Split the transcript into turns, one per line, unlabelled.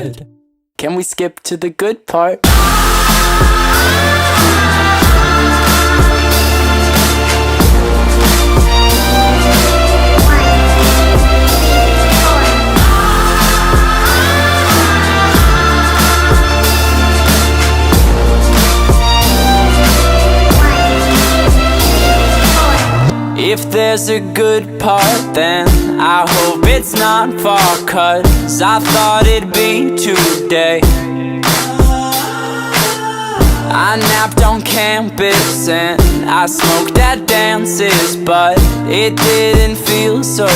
bad. Can we skip to the good part? If there's a good part, then I hope it's not far cut, 'cause I thought it'd be today. I napped on campus and I smoked at dances, but it didn't feel so